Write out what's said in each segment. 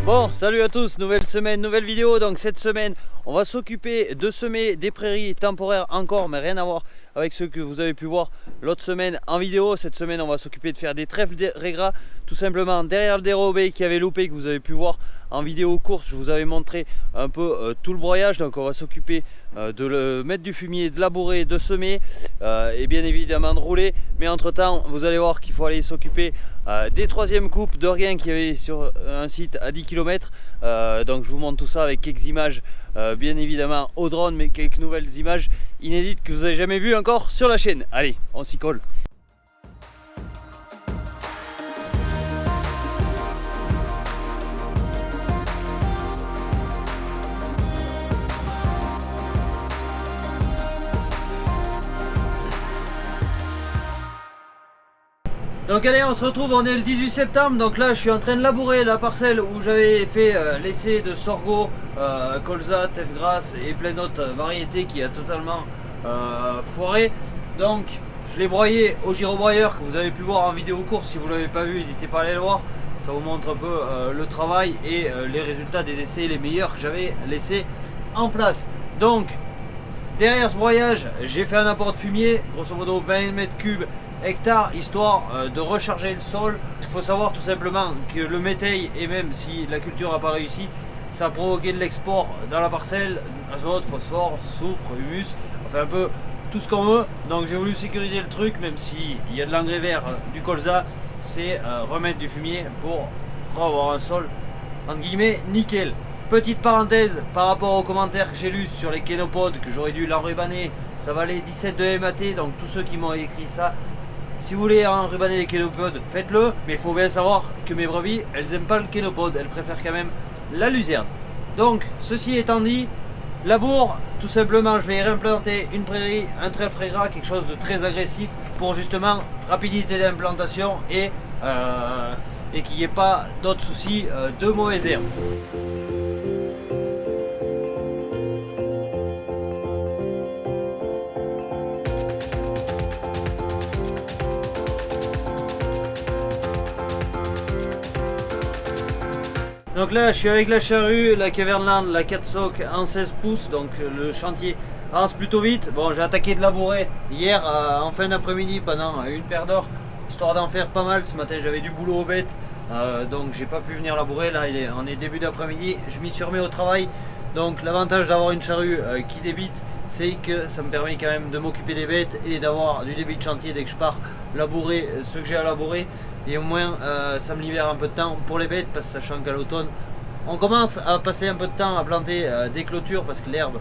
Bon, salut à tous, nouvelle semaine, nouvelle vidéo. Donc cette semaine, on va s'occuper de semer des prairies temporaires encore, mais rien à voir avec ceux que vous avez pu voir l'autre semaine en vidéo. Cette semaine, on va s'occuper de faire des trèfles régras, tout simplement derrière le dérobé qui avait loupé, que vous avez pu voir en vidéo course. Je vous avais montré un peu tout le broyage, donc on va s'occuper de le mettre du fumier, de labourer, de semer et bien évidemment de rouler. Mais entre temps, vous allez voir qu'il faut aller s'occuper des troisièmes coupes d'Orient qu'il y avait sur un site à 10 km. Donc je vous montre tout ça avec quelques images bien évidemment au drone, mais quelques nouvelles images inédites que vous n'avez jamais vues encore sur la chaîne. Allez, on s'y colle. Donc allez, on se retrouve, on est le 18 septembre, donc là je suis en train de labourer la parcelle où j'avais fait l'essai de sorgho, colza, teff grasse et plein d'autres variétés qui a totalement foiré. Donc je l'ai broyé au gyrobroyeur que vous avez pu voir en vidéo course. Si vous ne l'avez pas vu, n'hésitez pas à aller le voir, ça vous montre un peu le travail et les résultats des essais les meilleurs que j'avais laissés en place. Donc derrière ce broyage, j'ai fait un apport de fumier, grosso modo 20 mètres cubes hectares, histoire de recharger le sol. Il faut savoir tout simplement que le métail, et même si la culture n'a pas réussi, ça a provoqué de l'export dans la parcelle, azote, phosphore, soufre, humus, enfin un peu tout ce qu'on veut. Donc j'ai voulu sécuriser le truc, même s'il y a de l'engrais vert, du colza, c'est remettre du fumier pour avoir un sol entre guillemets nickel. Petite parenthèse par rapport aux commentaires que j'ai lus sur les kénopodes, que j'aurais dû l'enrubaner, ça valait 17 de MAT, donc tous ceux qui m'ont écrit ça, si vous voulez enrubaner les kénopodes, faites-le, mais il faut bien savoir que mes brebis, elles n'aiment pas le kénopode, elles préfèrent quand même la luzerne. Donc, ceci étant dit, labour, tout simplement, je vais y réimplanter une prairie, un trèfle régras, quelque chose de très agressif, pour justement rapidité d'implantation et qu'il n'y ait pas d'autres soucis de mauvaises herbes. Donc là je suis avec la charrue, la Keverland, la 4 socs en 16 pouces, donc le chantier avance plutôt vite. Bon, j'ai attaqué de labourer hier en fin d'après-midi pendant une paire d'heures, histoire d'en faire pas mal. Ce matin j'avais du boulot aux bêtes, donc j'ai pas pu venir labourer. Là on est début d'après-midi, je m'y suis remis au travail. Donc l'avantage d'avoir une charrue qui débite, c'est que ça me permet quand même de m'occuper des bêtes et d'avoir du débit de chantier dès que je pars labourer ce que j'ai à labourer. Et au moins ça me libère un peu de temps pour les bêtes, parce que sachant qu'à l'automne on commence à passer un peu de temps à planter des clôtures, parce que l'herbe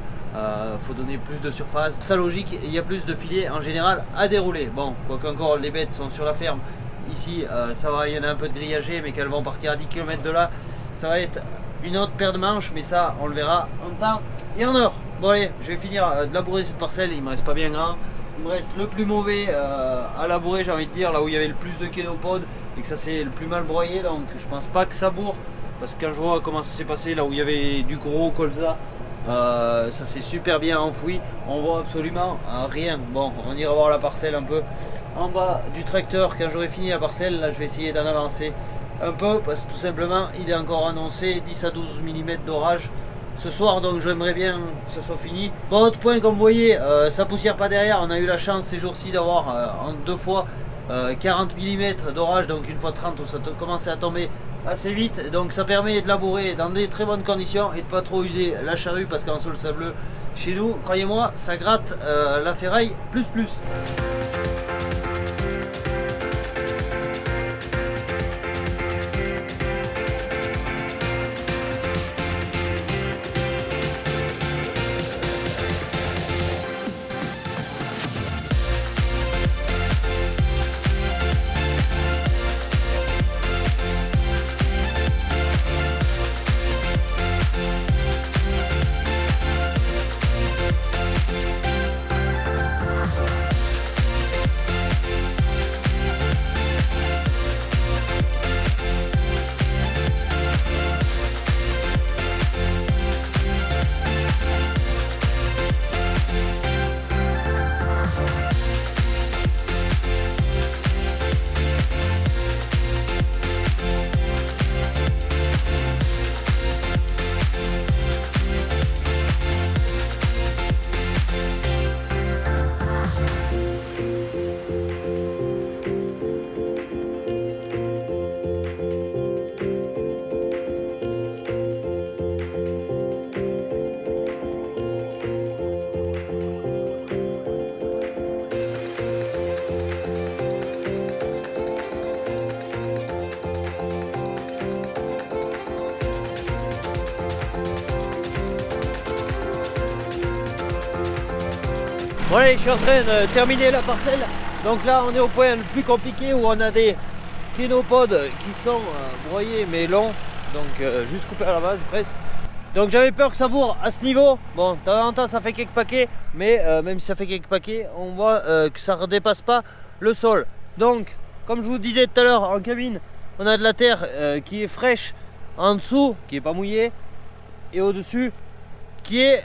faut donner plus de surface. Ça logique, il y a plus de filets en général à dérouler. Bon, quoi qu'encore les bêtes sont sur la ferme, ici ça va, il y en a un peu de grillagé, mais qu'elles vont partir à 10 km de là, ça va être une autre paire de manches, mais ça on le verra en temps et en heure. Bon allez, je vais finir de labourer cette parcelle, il me reste pas bien grand. Il me reste le plus mauvais à labourer, j'ai envie de dire, là où il y avait le plus de kénopodes et que ça s'est le plus mal broyé, donc je pense pas que ça bourre, parce que quand je vois comment ça s'est passé là où il y avait du gros colza, ça s'est super bien enfoui, on voit absolument rien. Bon, on ira voir la parcelle un peu en bas du tracteur quand j'aurai fini la parcelle. Là je vais essayer d'en avancer un peu, parce que tout simplement il est encore annoncé 10 à 12 mm d'orage ce soir, donc j'aimerais bien que ça soit fini. Bon, autre point, comme vous voyez, ça poussière pas derrière. On a eu la chance ces jours-ci d'avoir en deux fois 40 mm d'orage, donc une fois 30 où ça commençait à tomber assez vite. Donc ça permet de labourer dans des très bonnes conditions et de pas trop user la charrue, parce qu'en sol sableux chez nous, croyez-moi, ça gratte la ferraille plus. Bon allez, je suis en train de terminer la parcelle. Donc là on est au point le plus compliqué où on a des kénopodes qui sont broyés mais longs. Donc juste coupés à la base presque. Donc j'avais peur que ça bourre à ce niveau. Bon, de temps en temps ça fait quelques paquets, mais même si ça fait quelques paquets, on voit que ça ne redépasse pas le sol. Donc, comme je vous disais tout à l'heure, en cabine, on a de la terre qui est fraîche en dessous, qui n'est pas mouillée, et au-dessus, qui est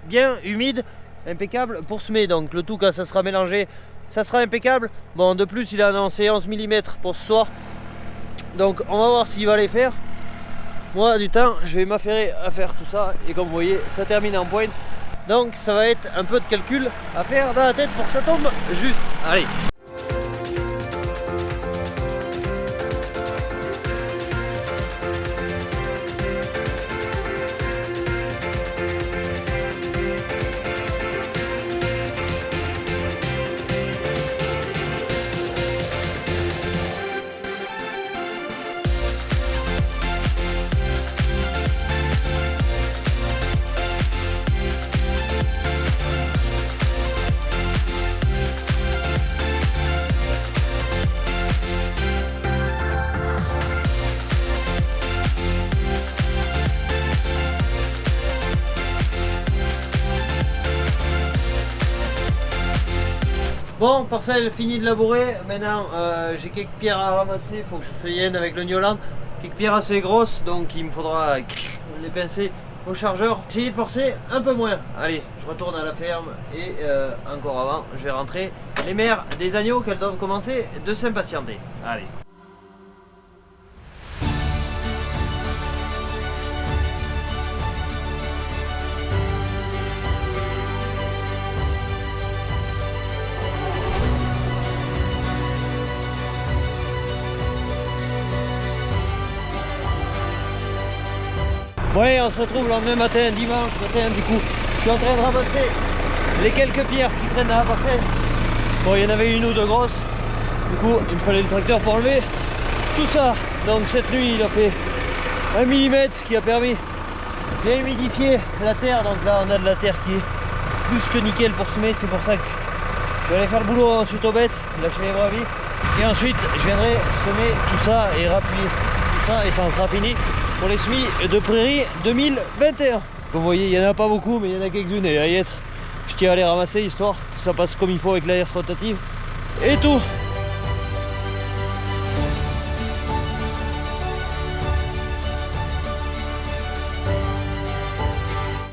bien humide, impeccable pour semer. Donc le tout quand ça sera mélangé, ça sera impeccable. Bon, de plus, il a annoncé 11 mm pour ce soir. Donc on va voir s'il va les faire. Moi du temps je vais m'affairer à faire tout ça et comme vous voyez ça termine en pointe. Donc ça va être un peu de calcul à faire dans la tête pour que ça tombe juste. Allez. Bon, parcelle finie de labourer. Maintenant j'ai quelques pierres à ramasser, il faut que je feuillenne avec le Nioland. Quelques pierres assez grosses, donc il me faudra les pincer au chargeur. Essayer de forcer un peu moins. Allez, je retourne à la ferme et encore avant, je vais rentrer les mères des agneaux qu'elles doivent commencer de s'impatienter. Allez. Ouais, on se retrouve le lendemain matin, dimanche matin du coup. Je suis en train de ramasser les quelques pierres qui traînent dans la parcelle. Bon, il y en avait une ou deux grosses. Du coup, il me fallait le tracteur pour enlever tout ça. Donc cette nuit, il a fait 1 mm, ce qui a permis bien humidifier la terre. Donc là, on a de la terre qui est plus que nickel pour semer. C'est pour ça que je vais aller faire le boulot ensuite aux bêtes, lâcher les brebis. Et ensuite, je viendrai semer tout ça et rappuyer tout ça et ça en sera fini pour les semis de prairie 2021. Comme vous voyez, il n'y en a pas beaucoup, mais il y en a quelques-unes. Et à y être, je tiens à les ramasser histoire que ça passe comme il faut avec la herse rotative et tout.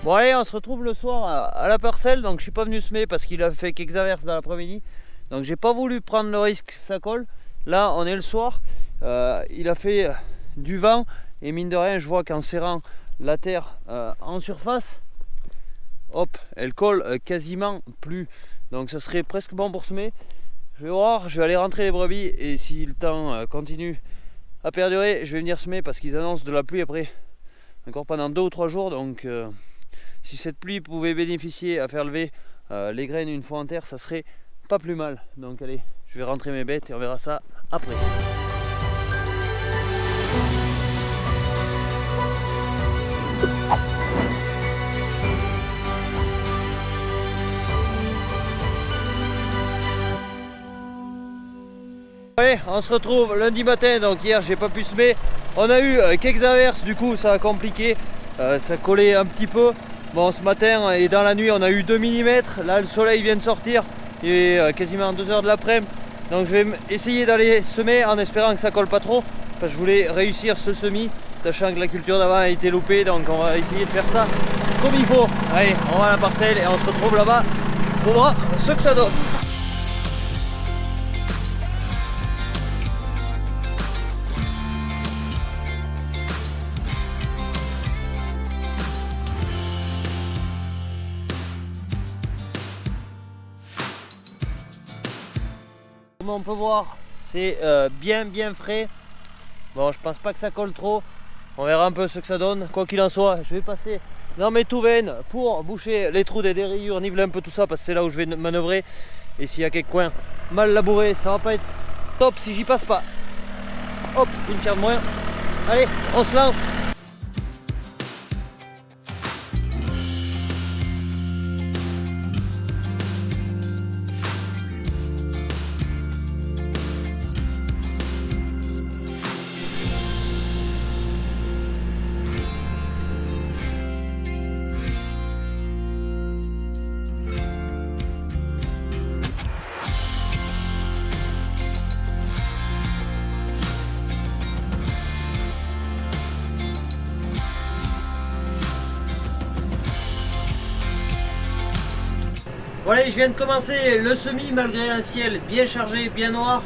Bon allez, on se retrouve le soir à la parcelle. Donc je suis pas venu semer parce qu'il a fait quelques averses dans l'après-midi. Donc j'ai pas voulu prendre le risque que ça colle. Là on est le soir, il a fait du vent. Et mine de rien, je vois qu'en serrant la terre en surface, hop, elle colle quasiment plus. Donc ça serait presque bon pour semer. Je vais voir, je vais aller rentrer les brebis et si le temps continue à perdurer, je vais venir semer parce qu'ils annoncent de la pluie après, encore pendant 2 ou 3 jours. Donc si cette pluie pouvait bénéficier à faire lever les graines une fois en terre, ça serait pas plus mal. Donc allez, je vais rentrer mes bêtes et on verra ça après. Allez, on se retrouve lundi matin. Donc hier j'ai pas pu semer, on a eu quelques averses, du coup ça a compliqué, ça collait un petit peu. Bon, ce matin et dans la nuit on a eu 2 mm. Là le soleil vient de sortir, il est quasiment 2 h de l'après-midi. Donc je vais essayer d'aller semer en espérant que ça colle pas trop, parce que je voulais réussir ce semis, sachant que la culture d'avant a été loupée. Donc on va essayer de faire ça comme il faut. Allez, on va à la parcelle et on se retrouve là-bas pour voir ce que ça donne. Comme on peut voir, c'est bien frais. Bon, je pense pas que ça colle trop. On verra un peu ce que ça donne. Quoi qu'il en soit, je vais passer dans mes touvaines pour boucher les trous des rayures, niveler un peu tout ça parce que c'est là où je vais manœuvrer. Et s'il y a quelques coins mal labourés, ça va pas être top si j'y passe pas. Hop, une pierre de moins. Allez, on se lance. Voilà, je viens de commencer le semis malgré un ciel bien chargé, bien noir.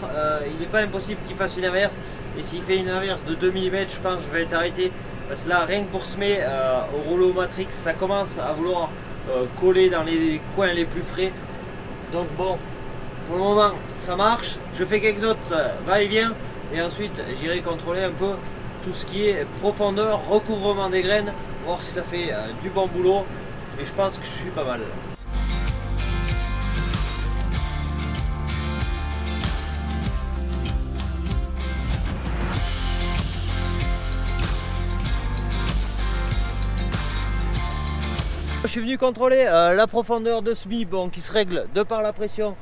Il n'est pas impossible qu'il fasse une averse. Et s'il fait une averse de 2 mm, je pense que je vais être arrêté. Parce que là, rien que pour semer au rouleau matrix, ça commence à vouloir coller dans les coins les plus frais. Donc bon, pour le moment, ça marche. Je fais quelques autres va-et-vient. Et ensuite, j'irai contrôler un peu tout ce qui est profondeur, recouvrement des graines. Voir si ça fait du bon boulot. Et je pense que je suis pas mal. Je suis venu contrôler la profondeur de semis qui se règle de par la pression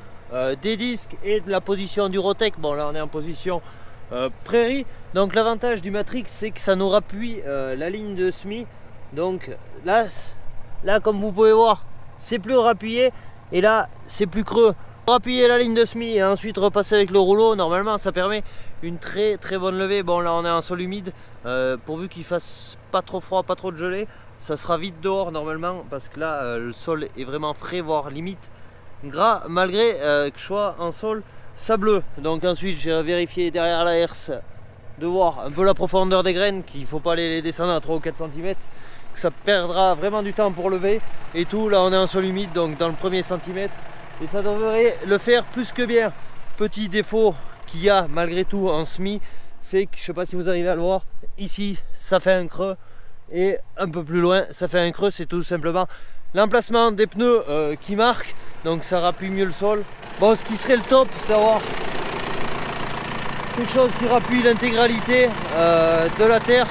des disques et de la position du Rotec. Bon, là on est en position prairie. Donc l'avantage du Matrix, c'est que ça nous rappuie la ligne de semis. Donc là comme vous pouvez voir, c'est plus rappuyé et là c'est plus creux. Rappuyer la ligne de semis et ensuite repasser avec le rouleau, normalement ça permet une très bonne levée. Bon, là on est en sol humide, pourvu qu'il fasse pas trop froid, pas trop de gelée. Ça sera vite dehors normalement parce que là le sol est vraiment frais, voire limite gras, malgré que je sois en sol sableux. Donc ensuite j'ai vérifié derrière la herse de voir un peu la profondeur des graines, qu'il ne faut pas les descendre à 3 ou 4 cm, que ça perdra vraiment du temps pour lever et tout. Là on est en sol humide, donc dans le premier centimètre, et ça devrait le faire plus que bien. Petit défaut qu'il y a malgré tout en semis, c'est que je ne sais pas si vous arrivez à le voir, ici ça fait un creux. Et un peu plus loin ça fait un creux, c'est tout simplement l'emplacement des pneus qui marque, donc ça rappuie mieux le sol. Bon, ce qui serait le top, c'est avoir quelque chose qui rappuie l'intégralité de la terre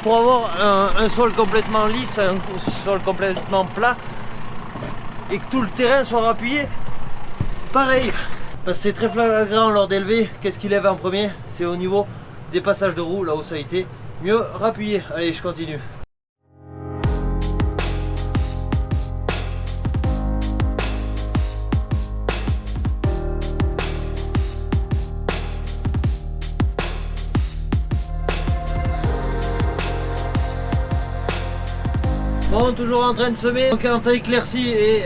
pour avoir un sol complètement lisse, un sol complètement plat et que tout le terrain soit rappuyé pareil. Parce que c'est très flagrant lors d'élever, qu'est-ce qui lève en premier? C'est au niveau des passages de roues, là où ça a été mieux rappuyé. Allez, je continue. Bon, toujours en train de semer, donc en temps éclairci et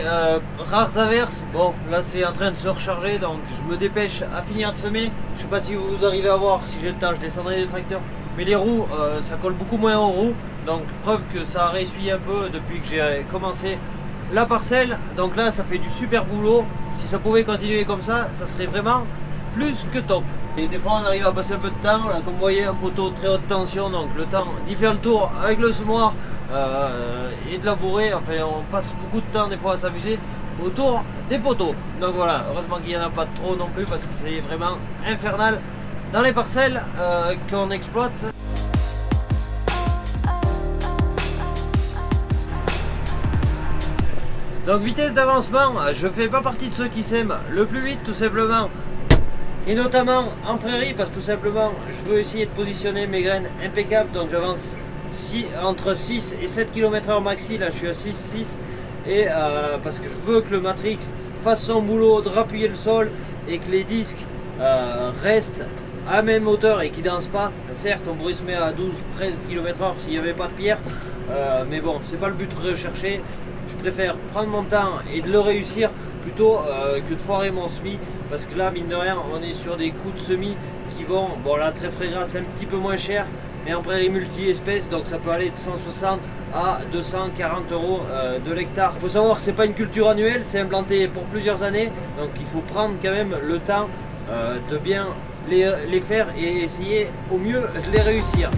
rares averses. Bon, là c'est en train de se recharger, donc je me dépêche à finir de semer. Je sais pas si vous arrivez à voir, si j'ai le temps je descendrai du tracteur. Mais les roues, ça colle beaucoup moins aux roues, donc preuve que ça a réessuyé un peu depuis que j'ai commencé la parcelle. Donc là ça fait du super boulot. Si ça pouvait continuer comme ça serait vraiment plus que top. Et des fois on arrive à passer un peu de temps, là, comme vous voyez, un poteau très haute tension, donc le temps d'y faire le tour avec le semoir et de labourer. Enfin, on passe beaucoup de temps des fois à s'amuser autour des poteaux. Donc voilà, heureusement qu'il n'y en a pas trop non plus, parce que c'est vraiment infernal dans les parcelles qu'on exploite. Donc vitesse d'avancement, je fais pas partie de ceux qui sèment le plus vite tout simplement, et notamment en prairie, parce que tout simplement je veux essayer de positionner mes graines impeccables. Donc j'avance entre 6 et 7 km/h maxi, là je suis à 6 et parce que je veux que le Matrix fasse son boulot de rappuyer le sol et que les disques restent à même hauteur et qui dansent pas. Certes on pourrait se mettre à 12-13 km/h s'il n'y avait pas de pierre, mais bon, c'est pas le but recherché. Je préfère prendre mon temps et de le réussir plutôt que de foirer mon semis, parce que là mine de rien on est sur des coûts de semis qui vont, bon là très frais gras c'est un petit peu moins cher, mais en prairie multi-espèces, donc ça peut aller de 160 à 240 euros de l'hectare. Il faut savoir que c'est pas une culture annuelle, c'est implanté pour plusieurs années, donc il faut prendre quand même le temps de bien les faire et essayer au mieux de les réussir.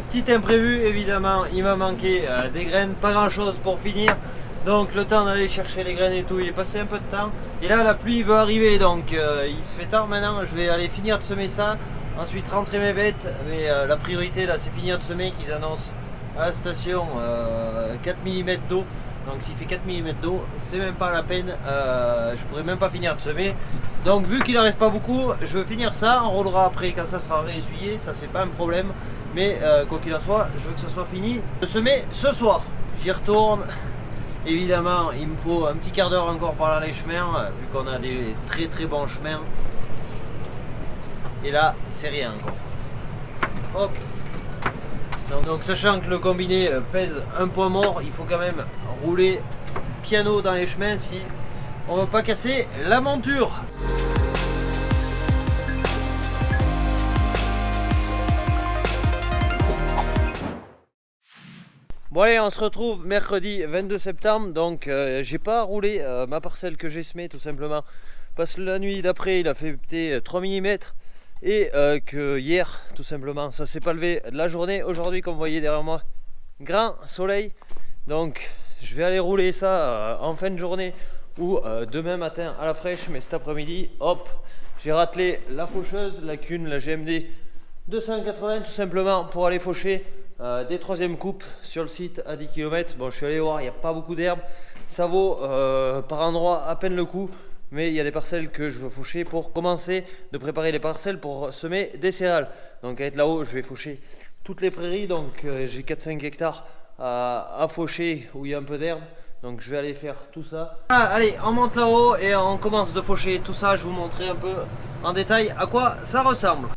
Petit imprévu évidemment, il m'a manqué des graines, pas grand chose pour finir, donc le temps d'aller chercher les graines et tout, il est passé un peu de temps, et là la pluie veut arriver, donc il se fait tard maintenant. Je vais aller finir de semer ça, ensuite rentrer mes bêtes, mais la priorité là c'est finir de semer, qu'ils annoncent à la station 4 mm d'eau, Donc s'il fait 4 mm d'eau, c'est même pas la peine, je pourrais même pas finir de semer. Donc vu qu'il en reste pas beaucoup, je vais finir ça, on roulera après quand ça sera réessuyé, ça c'est pas un problème. Mais quoi qu'il en soit, je veux que ça soit fini de semer ce soir. J'y retourne. Évidemment, il me faut un petit quart d'heure encore par là les chemins, vu qu'on a des très très bons chemins. Et là, c'est rien encore. Hop. Donc sachant que le combiné pèse un poids mort, il faut quand même rouler piano dans les chemins si on veut pas casser la monture. Bon allez, on se retrouve mercredi 22 septembre, donc j'ai pas roulé ma parcelle que j'ai semée tout simplement parce que la nuit d'après il a fait peut-être 3 mm et que hier tout simplement ça s'est pas levé de la journée. Aujourd'hui comme vous voyez derrière moi, grand soleil, donc je vais aller rouler ça en fin de journée ou demain matin à la fraîche, mais cet après-midi hop, j'ai ratelé la faucheuse, la Kuhn, la GMD 280 tout simplement pour aller faucher des troisième coupes sur le site à 10 km. Bon, je suis allé voir, il n'y a pas beaucoup d'herbe, ça vaut par endroit à peine le coup, mais il y a des parcelles que je veux faucher pour commencer de préparer les parcelles pour semer des céréales. Donc à être là-haut, je vais faucher toutes les prairies, donc j'ai 4-5 hectares à faucher où il y a un peu d'herbe. Donc je vais aller faire tout ça. Ah, allez, on monte là-haut et on commence de faucher tout ça. Je vais vous montrer un peu en détail à quoi ça ressemble.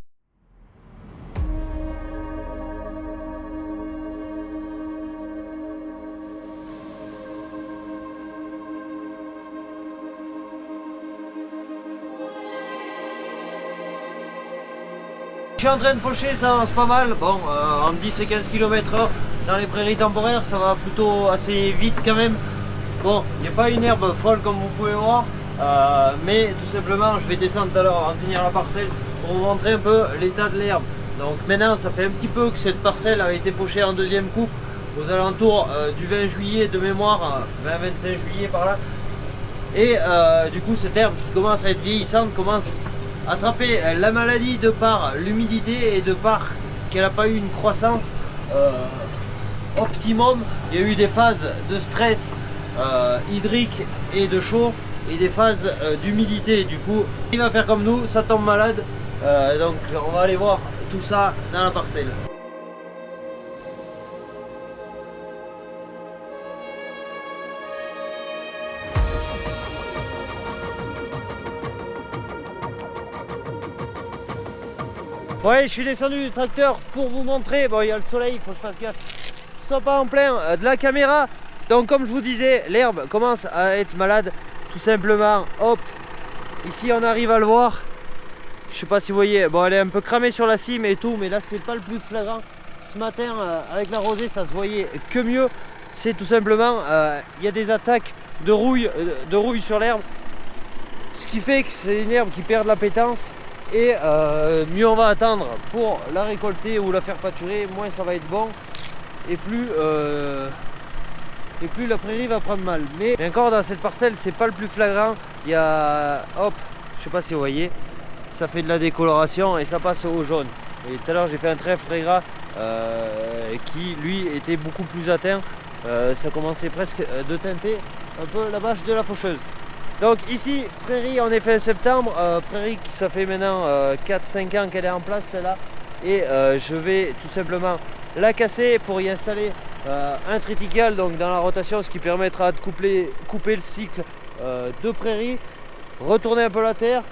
Je suis en train de faucher, ça avance pas mal. Bon, en 10 et 15 km/h dans les prairies temporaires, ça va plutôt assez vite quand même. Bon, il n'y a pas une herbe folle comme vous pouvez voir, mais tout simplement, je vais descendre tout à l'heure avant de finir la parcelle pour vous montrer un peu l'état de l'herbe. Donc maintenant, ça fait un petit peu que cette parcelle a été fauchée en deuxième coupe aux alentours du 20 juillet de mémoire, 20-25 juillet par là. Et du coup, cette herbe qui commence à être vieillissante commence attraper la maladie de par l'humidité et de par qu'elle n'a pas eu une croissance optimum. Il y a eu des phases de stress hydrique et de chaud et des phases d'humidité. Du coup, il va faire comme nous, ça tombe malade. Donc on va aller voir tout ça dans la parcelle. Ouais, je suis descendu du tracteur pour vous montrer. Bon, il y a le soleil, il faut que je fasse gaffe. Je ne sois pas en plein de la caméra. Donc, comme je vous disais, l'herbe commence à être malade. Tout simplement, hop, ici on arrive à le voir. Je sais pas si vous voyez, bon, elle est un peu cramée sur la cime et tout, mais là c'est pas le plus flagrant. Ce matin, avec la rosée, ça se voyait que mieux. C'est tout simplement, il y a des attaques de rouille sur l'herbe. Ce qui fait que c'est une herbe qui perd de l'appétence. Et mieux on va attendre pour la récolter ou la faire pâturer, moins ça va être bon et plus la prairie va prendre mal. Mais encore dans cette parcelle, c'est pas le plus flagrant. Il y a, hop, je sais pas si vous voyez, ça fait de la décoloration et ça passe au jaune. Et tout à l'heure j'ai fait un trèfle très gras qui lui était beaucoup plus atteint. Ça commençait presque de teinter un peu la bâche de la faucheuse. Donc ici, prairie on est fin septembre, prairie qui ça fait maintenant 4-5 ans qu'elle est en place celle-là. Et je vais tout simplement la casser pour y installer un triticale donc dans la rotation, ce qui permettra de couper le cycle de prairie, retourner un peu la terre,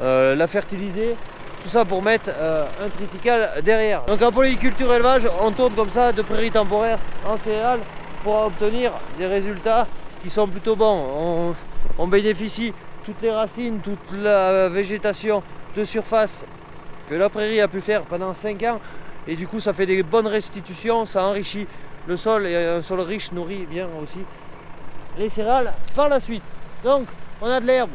la fertiliser, tout ça pour mettre un triticale derrière. Donc en polyculture élevage, on tourne comme ça de prairie temporaire en céréales pour obtenir des résultats qui sont plutôt bons. On bénéficie toutes les racines, toute la végétation de surface que la prairie a pu faire pendant 5 ans et du coup ça fait des bonnes restitutions, ça enrichit le sol et un sol riche nourrit bien aussi les céréales par la suite. Donc on a de l'herbe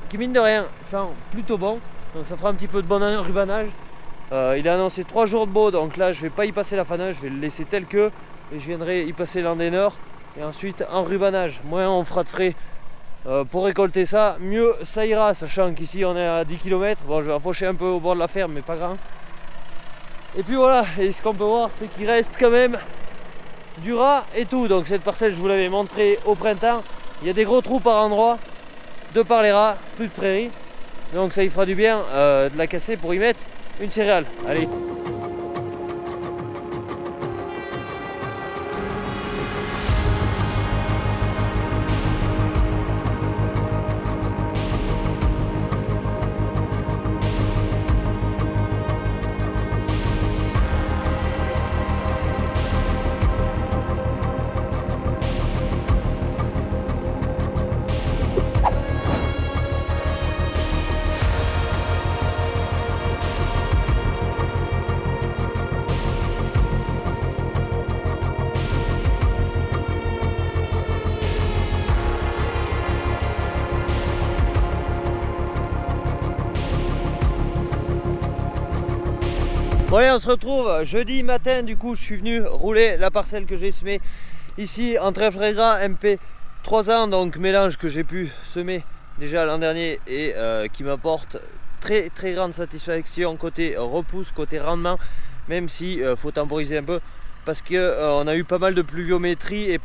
qui mine de rien sent plutôt bon, donc ça fera un petit peu de bon rubanage. Il a annoncé 3 jours de beau, donc là je vais pas y passer la faneuse, je vais le laisser tel que et je viendrai y passer l'endéneur et ensuite en rubanage. Moins on fera de frais pour récolter ça, mieux ça ira, sachant qu'ici on est à 10 km. Bon, je vais faucher un peu au bord de la ferme, mais pas grand. Et puis voilà, et ce qu'on peut voir, c'est qu'il reste quand même du rat et tout. Donc cette parcelle, je vous l'avais montré au printemps, il y a des gros trous par endroit de par les rats, plus de prairies. Donc ça y fera du bien de la casser pour y mettre une céréale. Allez. Bon allez, on se retrouve jeudi matin. Du coup je suis venu rouler la parcelle que j'ai semée ici en trèfle gras MP 3 ans, donc mélange que j'ai pu semer déjà l'an dernier et qui m'apporte très grande satisfaction côté repousse, côté rendement, même si faut temporiser un peu parce que on a eu pas mal de pluviométrie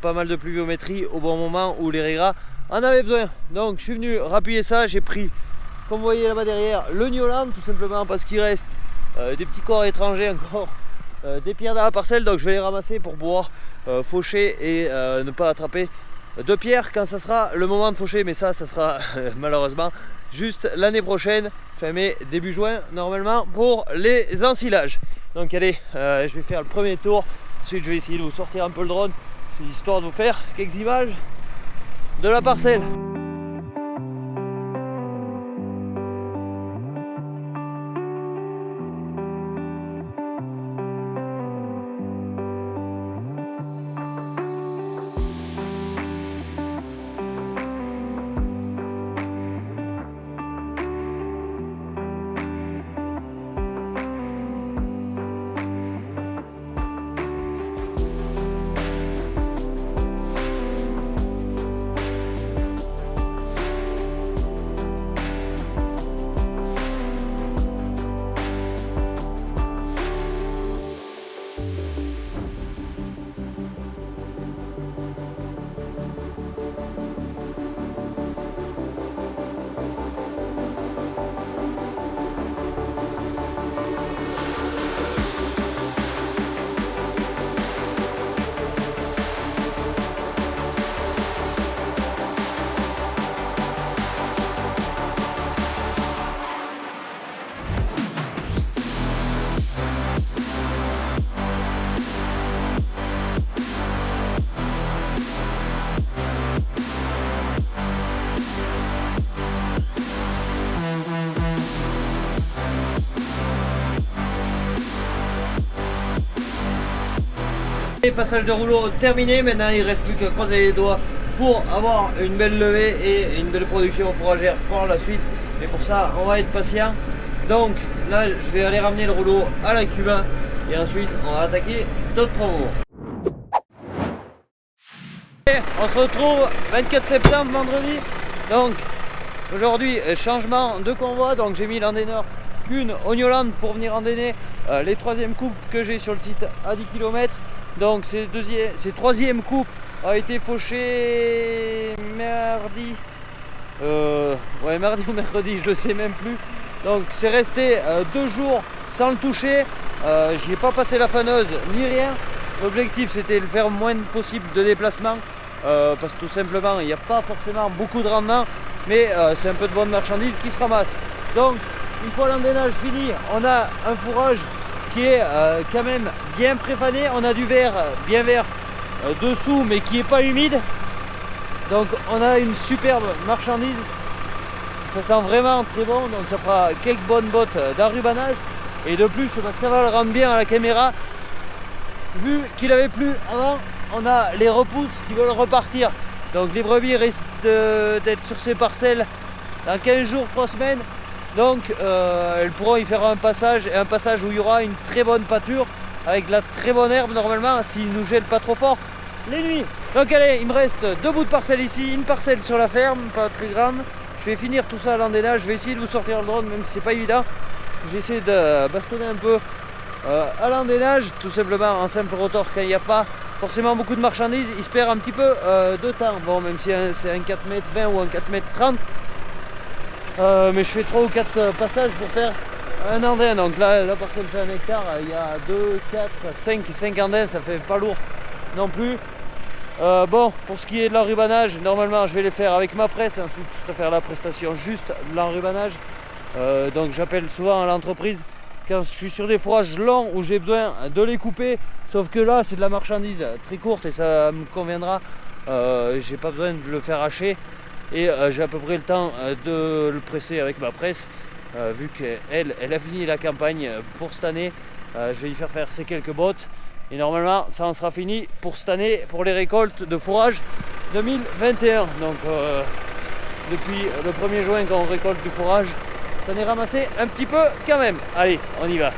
au bon moment où les régras en avaient besoin. Donc je suis venu rappuyer ça, j'ai pris, comme vous voyez là-bas derrière, le Niolan, tout simplement parce qu'il reste des petits corps étrangers encore, des pierres dans la parcelle, donc je vais les ramasser pour pouvoir faucher et ne pas attraper de pierres quand ça sera le moment de faucher, mais ça sera malheureusement juste l'année prochaine, fin mai, début juin normalement pour les ensilages. Donc allez, je vais faire le premier tour, ensuite je vais essayer de vous sortir un peu le drone, histoire de vous faire quelques images de la parcelle. Passage de rouleau terminé, maintenant il ne reste plus qu'à croiser les doigts pour avoir une belle levée et une belle production fourragère pour la suite. Mais pour ça on va être patient, donc là je vais aller ramener le rouleau à la Cubain et ensuite on va attaquer d'autres travaux. On se retrouve 24 septembre vendredi, donc aujourd'hui changement de convoi, donc j'ai mis l'endaineur qu'une au Niolan pour venir endainer les troisièmes coupes que j'ai sur le site à 10 km. Donc ces troisième coupe a été fauchée mardi, mardi ou mercredi, je ne sais même plus. Donc c'est resté 2 jours sans le toucher, j'y ai pas passé la faneuse ni rien. L'objectif c'était de faire le moins possible de déplacement, parce que tout simplement il n'y a pas forcément beaucoup de rendement, mais c'est un peu de bonne marchandise qui se ramasse. Donc une fois l'endainage fini, on a un fourrage qui est quand même bien préfané, on a du vert bien vert dessous mais qui n'est pas humide, donc on a une superbe marchandise, ça sent vraiment très bon, donc ça fera quelques bonnes bottes d'enrubanage et de plus ça va le rendre bien à la caméra, vu qu'il avait plu avant. On a les repousses qui veulent repartir, donc les brebis risquent d'être sur ces parcelles dans 15 jours, 3 semaines. Donc elles pourront y faire un passage où il y aura une très bonne pâture avec de la très bonne herbe normalement s'il ne nous gèle pas trop fort les nuits. Donc allez, il me reste 2 bouts de parcelle ici, une parcelle sur la ferme, pas très grande. Je vais finir tout ça à l'endainage, je vais essayer de vous sortir le drone même si c'est pas évident. J'essaie de bastonner un peu à l'endainage, tout simplement en simple rotor quand il n'y a pas forcément beaucoup de marchandises, il se perd un petit peu de temps. Bon, même si c'est un 4,20 m ou un 4,30 m, mais je fais 3 ou 4 passages pour faire un andin. Donc là, la parcelle fait 1 hectare, il y a 2, 4, 5 andins, ça fait pas lourd non plus. Bon, pour ce qui est de l'enrubanage, normalement je vais les faire avec ma presse. Ensuite je préfère la prestation juste de l'enrubanage. Donc j'appelle souvent à l'entreprise quand je suis sur des fourrages longs où j'ai besoin de les couper. Sauf que là c'est de la marchandise très courte et ça me conviendra. J'ai pas besoin de le faire hacher. Et j'ai à peu près le temps de le presser avec ma presse. Vu qu'elle a fini la campagne pour cette année. Je vais lui faire ces quelques bottes. Et normalement ça en sera fini pour cette année pour les récoltes de fourrage 2021. Donc depuis le 1er juin quand on récolte du fourrage, ça n'est ramassé un petit peu quand même. Allez, on y va.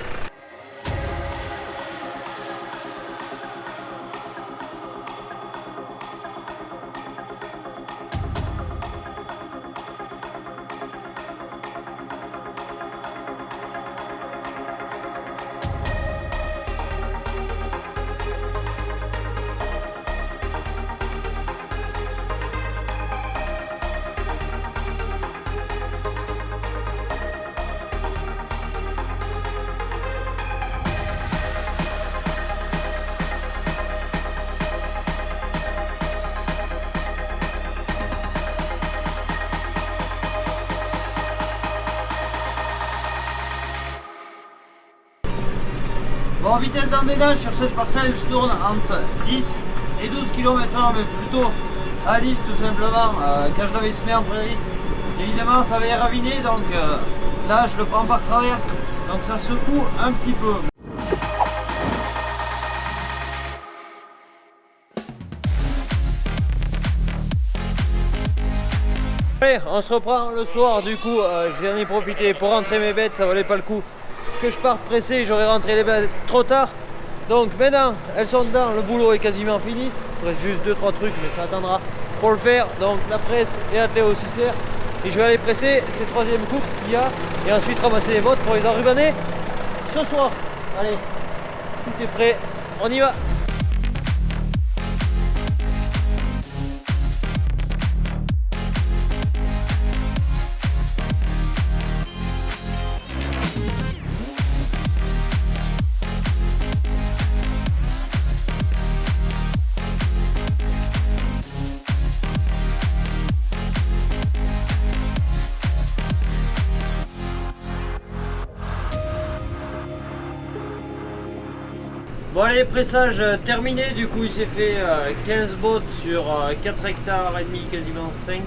Bon, vitesse d'endénage sur cette parcelle, je tourne entre 10 et 12 km/h, mais plutôt à 10 tout simplement. Quand je l'avais semé en prairie, évidemment ça avait raviné, donc là je le prends par travers, donc ça secoue un petit peu. Allez, on se reprend le soir, du coup j'en ai profité pour rentrer mes bêtes, ça valait pas le coup que je parte pressé, j'aurais rentré les bêtes trop tard. Donc maintenant elles sont dedans, le boulot est quasiment fini, il reste juste 2-3 trucs mais ça attendra pour le faire. Donc la presse est attelée au 6R et je vais aller presser ces 3e couches qu'il y a et ensuite ramasser les bottes pour les enrubanner ce soir. Allez, tout est prêt, on y va. Bon allez, pressage terminé, du coup il s'est fait 15 bottes sur 4 hectares et demi, quasiment 5.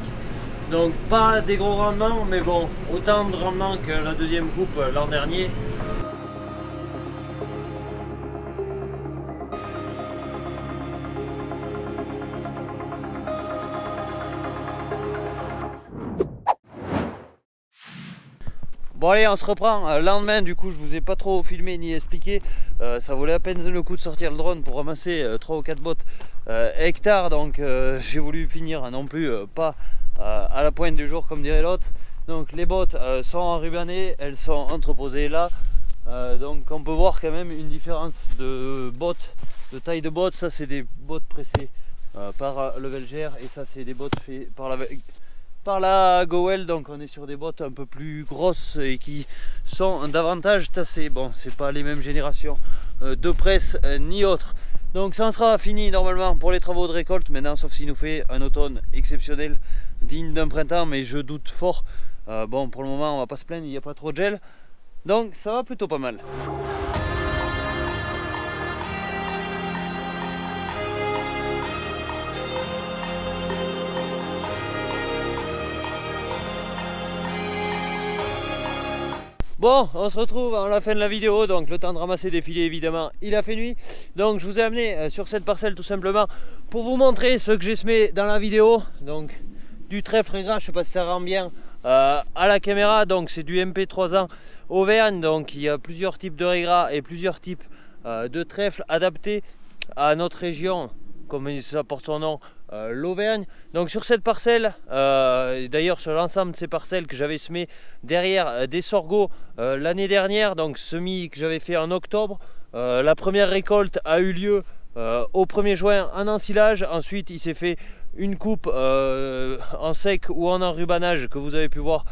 Donc pas des gros rendements, mais bon, autant de rendements que la 2e coupe l'an dernier. Bon allez, on se reprend. Le lendemain, du coup je vous ai pas trop filmé ni expliqué, ça valait à peine le coup de sortir le drone pour ramasser 3 ou 4 bottes hectares, donc j'ai voulu finir non plus pas à la pointe du jour comme dirait l'autre. Donc les bottes sont enrubannées, elles sont entreposées là, donc on peut voir quand même une différence de bottes, de taille de bottes. Ça c'est des bottes pressées par Levelger et ça c'est des bottes faites par la Goel, donc on est sur des bottes un peu plus grosses et qui sont davantage tassées. Bon, c'est pas les mêmes générations de presse ni autres. Donc ça en sera fini normalement pour les travaux de récolte maintenant, sauf s'il nous fait un automne exceptionnel digne d'un printemps, mais je doute fort. Bon, pour le moment on va pas se plaindre, il n'y a pas trop de gel, donc ça va plutôt pas mal. Bon, on se retrouve à la fin de la vidéo, donc le temps de ramasser des filets évidemment, il a fait nuit. Donc je vous ai amené sur cette parcelle tout simplement pour vous montrer ce que j'ai semé dans la vidéo. Donc du trèfle gras, je sais pas si ça rend bien à la caméra, donc c'est du MP3 ans Auvergne. Donc il y a plusieurs types de raies et plusieurs types de trèfle adaptés à notre région, comme ça porte son nom, l'Auvergne. Donc sur cette parcelle, d'ailleurs sur l'ensemble de ces parcelles que j'avais semé derrière des sorgho l'année dernière, donc semis que j'avais fait en octobre, la première récolte a eu lieu au 1er juin en ensilage. Ensuite il s'est fait une coupe en sec ou en enrubanage que vous avez pu voir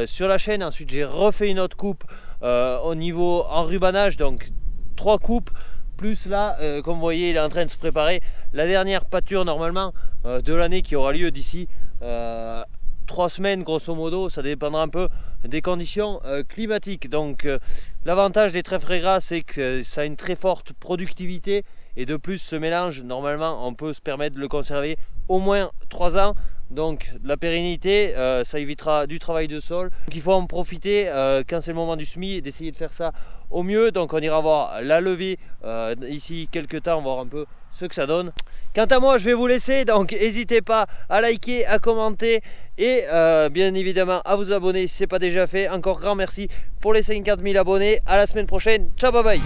sur la chaîne. Ensuite j'ai refait une autre coupe au niveau enrubanage, donc 3 coupes. Plus là, comme vous voyez, il est en train de se préparer la dernière pâture normalement de l'année qui aura lieu d'ici 3 semaines grosso modo. Ça dépendra un peu des conditions climatiques. Donc l'avantage des trèfles gras, c'est que ça a une très forte productivité. Et de plus, ce mélange, normalement, on peut se permettre de le conserver au moins 3 ans. Donc la pérennité, ça évitera du travail de sol. Donc il faut en profiter quand c'est le moment du semis et d'essayer de faire ça au mieux. Donc on ira voir la levée ici quelques temps, voir un peu ce que ça donne. Quant à moi, je vais vous laisser, donc n'hésitez pas à liker, à commenter et bien évidemment à vous abonner si ce n'est pas déjà fait. Encore grand merci pour les 50 000 abonnés. À la semaine prochaine, ciao, bye bye.